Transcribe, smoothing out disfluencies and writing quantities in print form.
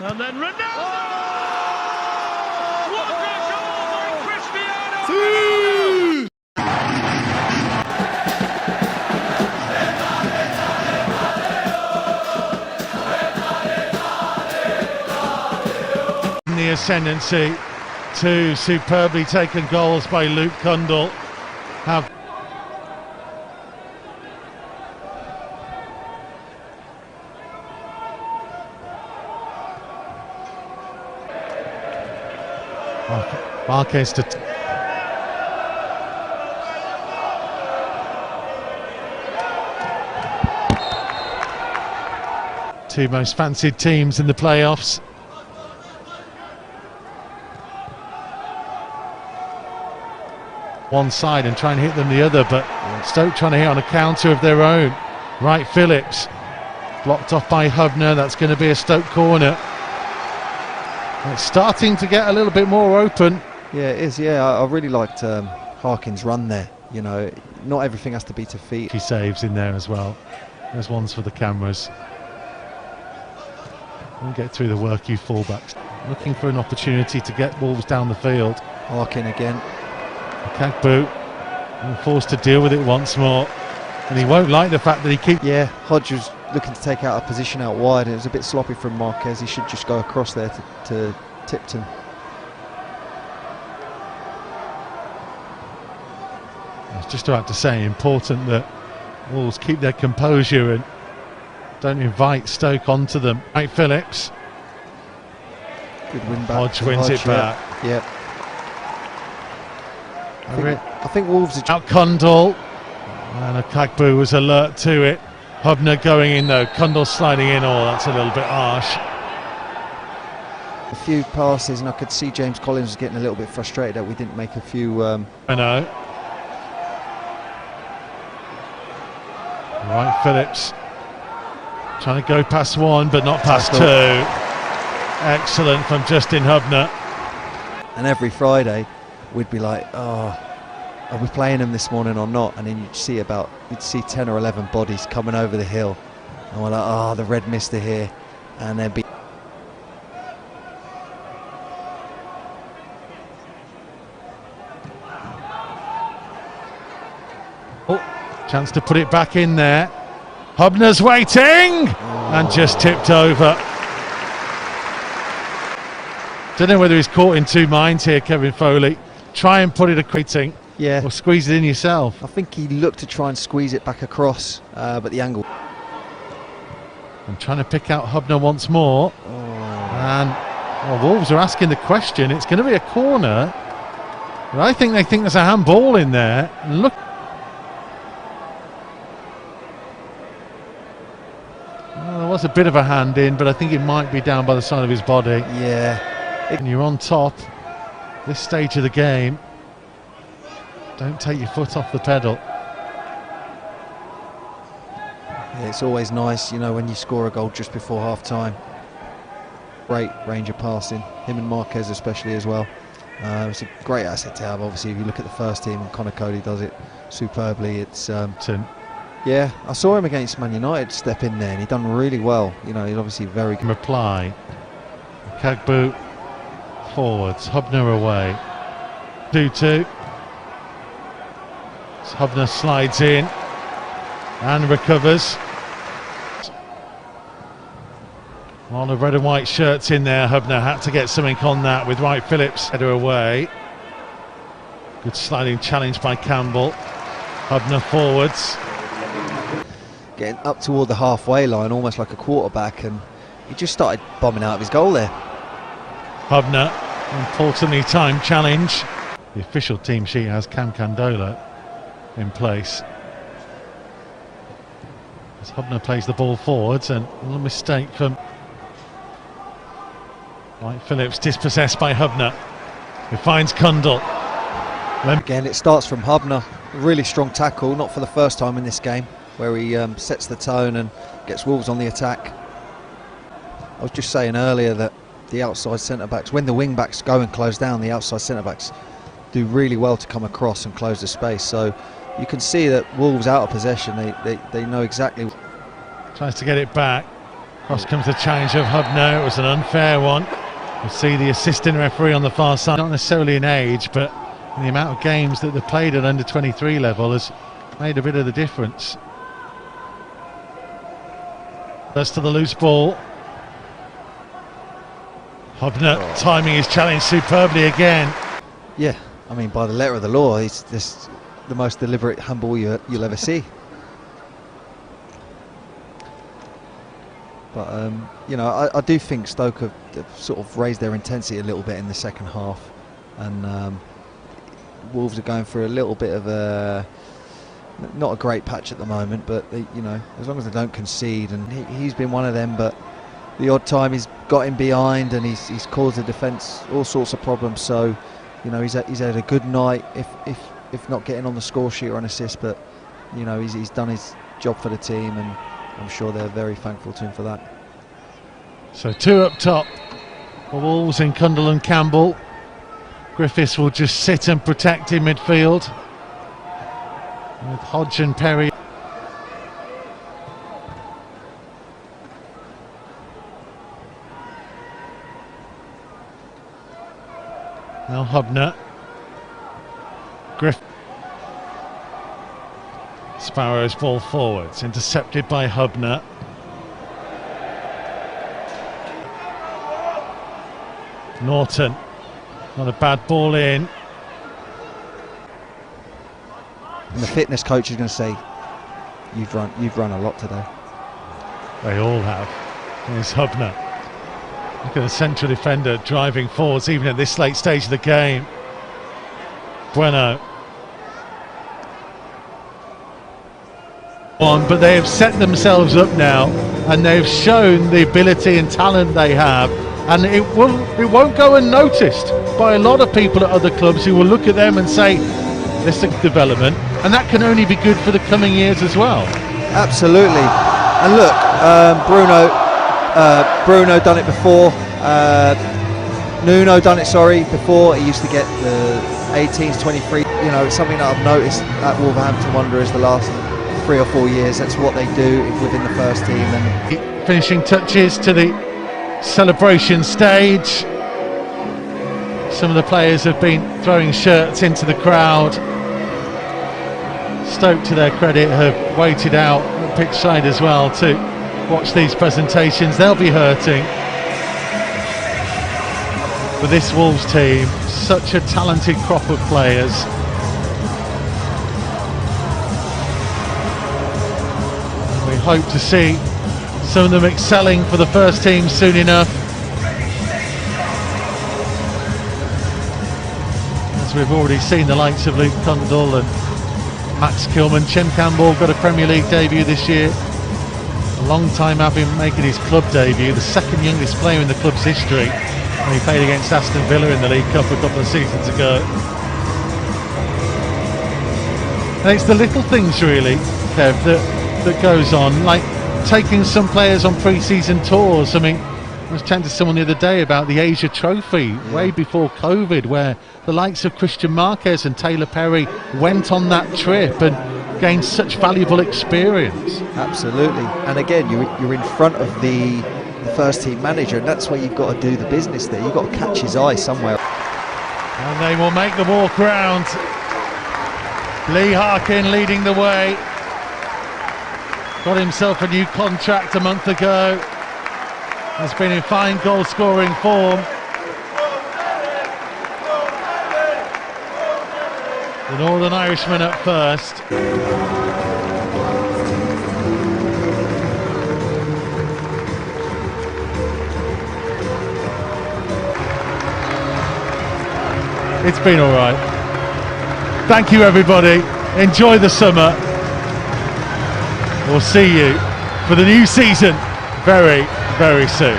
And then Ronaldo! What a goal by Cristiano! The ascendancy, two superbly taken goals by Luke Cundle. Marquez to two most fancied teams in the playoffs. One side and try and hit them the other, but Stoke trying to hit on a counter of their own. Wright Phillips blocked off by Hubner. That's going to be a Stoke corner. It's starting to get a little bit more open. Yeah, it is. Yeah, I really liked Harkin's run there. You know, not everything has to be to feet. He saves in there as well. There's ones for the cameras. We'll get through the work, you fullbacks. Looking for an opportunity to get Wolves down the field. Harkin again. Kagbu forced to deal with it once more, and he won't like the fact that he keeps. Yeah, Hodge was looking to take out a position out wide, and it was a bit sloppy from Marquez. He should just go across there to Tipton. I was just about to say, important that Wolves keep their composure and don't invite Stoke onto them. Right, Phillips. Good win back. Hodge wins it back. Yeah. I think Wolves are out. Cundle, and Kagbu was alert to it. Hubner going in though, Cundle sliding in. Oh, that's a little bit harsh. A few passes, and I could see James Collins was getting a little bit frustrated that we didn't make a few. I know. Right, Phillips trying to go past one, but not past two. Excellent from Justin Hubner. And every Friday, we'd be like, oh, are we playing them this morning or not? And then you'd see 10 or 11 bodies coming over the hill, and we're like, oh, the red mist are here, and there'd be. Oh, chance to put it back in there. Hubner's waiting, and just tipped over. Don't know whether he's caught in two minds here, Kevin Foley. Try and put it equating, yeah, or squeeze it in yourself. I think he looked to try and squeeze it back across, but the angle. I'm trying to pick out Hubner once more, and Wolves are asking the question. It's going to be a corner, but I think they think there's a handball in there. Look, well, there was a bit of a hand in, but I think it might be down by the side of his body. Yeah, and you're on top. This stage of the game, don't take your foot off the pedal. Yeah, it's always nice, you know, when you score a goal just before half time. Great range of passing, him and Marquez especially as well. It's a great asset to have. Obviously, if you look at the first team, Connor Cody does it superbly. It's yeah, I saw him against Man United step in there, and he done really well. You know, he's obviously very good. Reply, Kagbu forwards, Hubner away, 2-2. Hubner slides in and recovers. A lot of red and white shirts in there. Hubner had to get something on that with Wright Phillips. Header away. Good sliding challenge by Campbell. Hubner forwards. Getting up toward the halfway line, almost like a quarterback, and he just started bombing out of his goal there. Hubner, importantly timed challenge. The official team sheet has Cam Candola in place. As Hubner plays the ball forwards, and a little mistake from Wright Phillips, dispossessed by Hubner, who finds Cundle. Again, it starts from Hubner. Really strong tackle, not for the first time in this game, where he sets the tone and gets Wolves on the attack. I was just saying earlier that the outside centre-backs, when the wing-backs go and close down, the outside centre-backs do really well to come across and close the space. So you can see that Wolves out of possession, they know exactly. Tries to get it back. Cross comes the challenge of Hubner. It was an unfair one. We'll see the assistant referee on the far side, not necessarily in age, but in the amount of games that they've played at under 23 level has made a bit of the difference. First to the loose ball. Hubner timing his challenge superbly again. Yeah, I mean, by the letter of the law, it's this the most deliberate handball you'll ever see. But you know, I do think Stoke have sort of raised their intensity a little bit in the second half, and Wolves are going through a little bit of a not a great patch at the moment. But they, you know, as long as they don't concede, and he's been one of them. But the odd time he's got him behind, and he's caused the defence all sorts of problems. So, you know, he's had a good night, if not getting on the score sheet or an assist. But you know, he's done his job for the team, and I'm sure they're very thankful to him for that. So two up top for Wolves in Cundle and Campbell. Griffiths will just sit and protect in midfield with Hodge and Perry. Now Hubner. Sparrow's ball forwards, intercepted by Hubner. Norton, not a bad ball in. And the fitness coach is going to say, "You've run a lot today." They all have. Here's Hubner. Look at the central defender driving forwards, even at this late stage of the game. Bueno. But they have set themselves up now, and they've shown the ability and talent they have, and it won't go unnoticed by a lot of people at other clubs who will look at them and say, this is development, and that can only be good for the coming years as well. Absolutely. And look, Bruno done it before, Nuno done it, before. He used to get the 18s, 23. You know, it's something that I've noticed at Wolverhampton Wanderers the last 3 or 4 years. That's what they do within the first team. And finishing touches to the celebration stage. Some of the players have been throwing shirts into the crowd. Stoke, to their credit, have waited out at pitch side as well to watch these presentations. They'll be hurting. But this Wolves team, such a talented crop of players. We hope to see some of them excelling for the first team soon enough. As we've already seen the likes of Luke Cundle and Max Kilman. Chem Campbell got a Premier League debut this year. A long time having making his club debut, the second youngest player in the club's history. And he played against Aston Villa in the League Cup a couple of seasons ago. And it's the little things really, Kev, that goes on, like taking some players on pre-season tours. I mean, I was chatting to someone the other day about the Asia Trophy, way before COVID, where the likes of Christian Marquez and Taylor Perry went on that trip and gained such valuable experience. Absolutely. And again, you're in front of the first team manager, and that's where you've got to do the business there. You've got to catch his eye somewhere. And they will make the walk round. Lee Harkin leading the way. Got himself a new contract a month ago. Has been in fine goal scoring form. The Northern Irishman at first. It's been all right. Thank you, everybody. Enjoy the summer. We'll see you for the new season very, very soon.